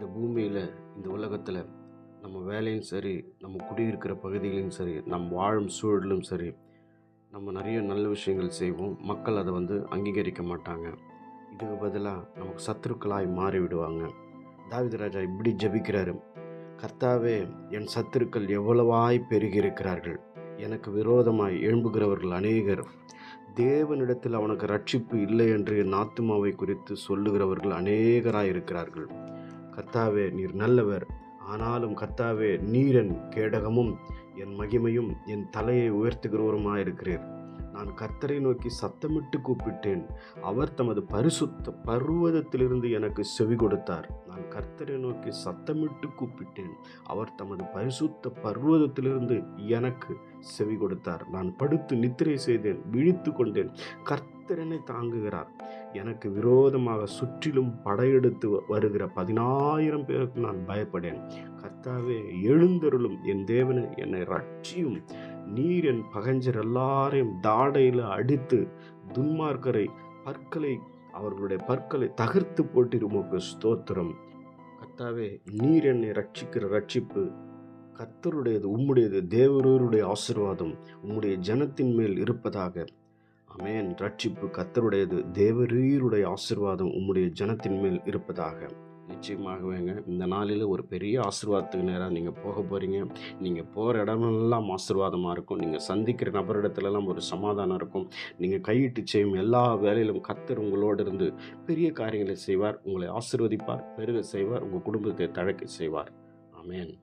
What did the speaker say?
இந்த பூமியில், இந்த உலகத்தில் நம்ம வேலையும் சரி, நம்ம குடியிருக்கிற பகுதியிலும் சரி, நம் வாழும் சூழலும் சரி, நம்ம நிறைய நல்ல விஷயங்கள் செய்வோம். மக்கள் அதை அங்கீகரிக்க மாட்டாங்க. இதுக்கு பதிலாக நமக்கு சத்துருக்களாய் மாறிவிடுவாங்க. தாவீது ராஜா இப்படி ஜெபிக்கிறாரு: கர்த்தாவே, என் சத்துருக்கள் எவ்வளவாய் பெருகி இருக்கிறார்கள், எனக்கு விரோதமாய் எழும்புகிறவர்கள் அநேகர். தேவனிடத்தில் அவனுக்கு ரட்சிப்பு இல்லை என்று என் ஆத்துமாவை குறித்து சொல்லுகிறவர்கள் அநேகராய் இருக்கிறார்கள். கர்த்தாவே, நீர் நல்லவர். ஆனாலும் கர்த்தாவே, நீர் என் கேடகமும் என் மகிமையும் என் தலையை உயர்த்துகிறவருமாயிருக்கிறீர். நான் கர்த்தரை நோக்கி சத்தமிட்டு கூப்பிட்டேன். அவர் தமது பரிசுத்த பர்வதத்திலிருந்து எனக்கு செவி கொடுத்தார். நான் கர்த்தரை நோக்கி சத்தமிட்டு கூப்பிட்டேன். அவர் தமது பரிசுத்த பர்வதத்திலிருந்து எனக்கு செவி கொடுத்தார். நான் படுத்து நித்திரை செய்தேன், விழித்து கொண்டேன். கர்த்தர் என்னை தாங்குகிறார். எனக்கு விரோதமாக சுற்றிலும் படையெடுத்து வருகிற 10,000 பேருக்கு நான் பயப்படேன். கர்த்தாவே, எழுந்தருளும். என் தேவனே, என்னை ரட்சியும். நீர் என் பகைஞர் எல்லாரையும் தாடையில் அடித்து துன்மார்க்கரை அவர்களுடைய பற்களை தகர்த்து போட்டு உமக்கு ஸ்தோத்திரம். கர்த்தாவே, நீர் என்னை ரட்சிக்கிற ரட்சிப்பு கர்த்தருடையது, உம்முடையது. தேவரூருடைய ஆசீர்வாதம் உம்முடைய ஜனத்தின் மேல் இருப்பதாக. ஆமென். ரட்சிப்பு கர்த்தருடையது, தேவரீருடைய ஆசீர்வாதம் உம்முடைய ஜனத்தின் மேல் இருப்பதாக. நிச்சயமாகவேங்க, இந்த நாளில் ஒரு பெரிய ஆசீர்வாதத்துக்கு நேராக நீங்கள் போக போகிறீங்க. நீங்கள் போகிற இடமெல்லாம் ஆசீர்வாதமாக இருக்கும். நீங்கள் சந்திக்கிற நபரிடத்துலலாம் ஒரு சமாதானம் இருக்கும். நீங்கள் கையிட்டு செய்யும் எல்லா வேலையிலும் கர்த்தர் உங்களோடு இருந்து பெரிய காரியங்களை செய்வார். உங்களை ஆசீர்வதிப்பார், பெருக செய்வார், உங்கள் குடும்பத்தை தழைக்க செய்வார். ஆமென்.